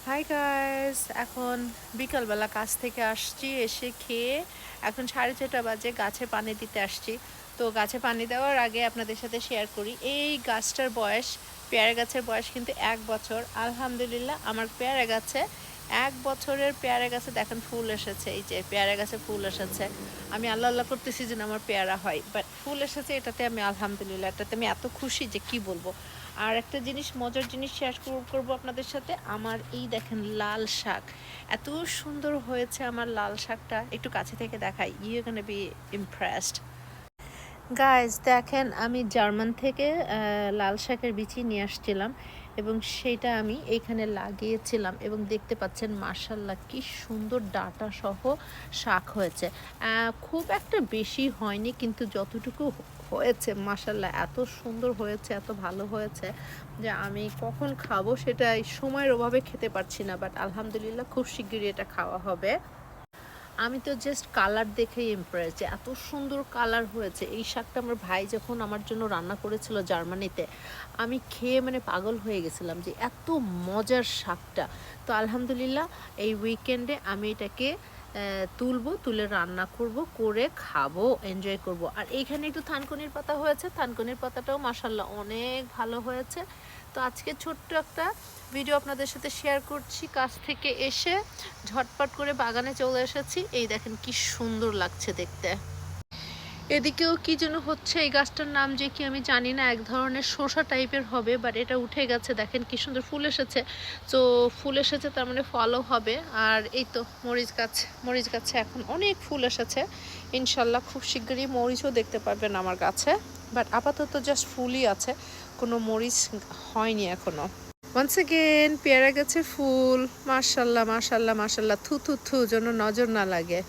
Hi guys, এখন বিকালবেলা কাজ থেকে আসছি, এসে খেয়ে এখন 4:30 বাজে, গাছে পানি দিতে আসছি। তো গাছে পানি দেওয়ার আগে আপনাদের সাথে শেয়ার করি, এই গাছটার বয়স, পেয়ারা গাছের বয়স কিন্তু 1 বছর। আলহামদুলিল্লাহ, আমার পেয়ারা গাছে 1 বছরের পেয়ারা গাছে দেখেন ফুল এসেছে। এই যে পেয়ারা গাছে ফুল এসেছে, আমি আল্লাহ আল্লাহ করতেছি যেন আমার পেয়ারা হয়, বাট ফুল এসেছে, এটাতে আমি আলহামদুলিল্লাহ, এটাতে আমি এত খুশি যে কি বলবো। আর একটা জিনিস, মজার জিনিস শেয়ার করবো আপনাদের সাথে। আমার এই দেখেন লাল শাক, এত সুন্দর হয়েছে আমার লাল শাকটা, একটু কাছে থেকে দেখাই, you can be impressed. Guys দেখেন, আমি জার্মান থেকে লাল শাকের বিচি নিয়ে আসছিলাম এবং সেটা আমি এইখানে লাগিয়েছিলাম এবং দেখতে পাচ্ছেন মাশাল্লাহ কি সুন্দর ডাটা সহ শাক হয়েছে। খুব একটা বেশি হয়নি, কিন্তু যতটুকু হয়েছে মাশাল্লাহ এত সুন্দর হয়েছে, এত ভালো হয়েছে যে আমি কখন খাবো সেটা এই সময়ের অভাবে খেতে পারছি না, বাট আলহামদুলিল্লাহ খুব শিগগিরই এটা খাওয়া হবে। আমি তো জাস্ট কালার দেখেই ইমপ্রেস, যে এত সুন্দর কালার হয়েছে। এই শাকটা আমার ভাই যখন আমার জন্য রান্না করেছিল জার্মানিতে, আমি খেয়ে মানে পাগল হয়ে গেছিলাম যে এত মজার শাকটা। তো আলহামদুলিল্লাহ এই উইকেন্ডে আমি এটাকে তুলবো, তুলে রান্না করব, করে খাবো, এনজয় করব। আর এইখানে একটু থানকুনির পাতা হয়েছে, থানকুনির পাতাটাও মাশাল্লাহ অনেক ভালো হয়েছে। তো আজকে ছোট্ট একটা ভিডিও আপনাদের সাথে শেয়ার করছি, কাছ থেকে এসে ঝটপট করে বাগানে চলে এসেছি। এই দেখেন কি সুন্দর লাগছে দেখতে। এদিকেও কি যেন হচ্ছে, এই গাছটার নাম যে কি আমি জানি না, এক ধরনের শসা টাইপের হবে, বাট এটা উঠে গেছে। দেখেন কি সুন্দর ফুল এসেছে, তো ফুল এসেছে তার মানে ফলও হবে। আর এই তো মরিচ গাছ, মরিচ গাছে এখন অনেক ফুল এসেছে, ইনশাল্লাহ খুব শিগগিরই মরিচও দেখতে পারবেন আমার গাছে। বাট আপাতত জাস্ট ফুলই আছে, কোনো মরিচ হয়নি এখনো। ওয়ান্স পেয়ারা গাছে ফুল, মাশাল্লাহ মাশাল্লাহ মাশাল্লাহ, থু থু থু যেন নজর না লাগে।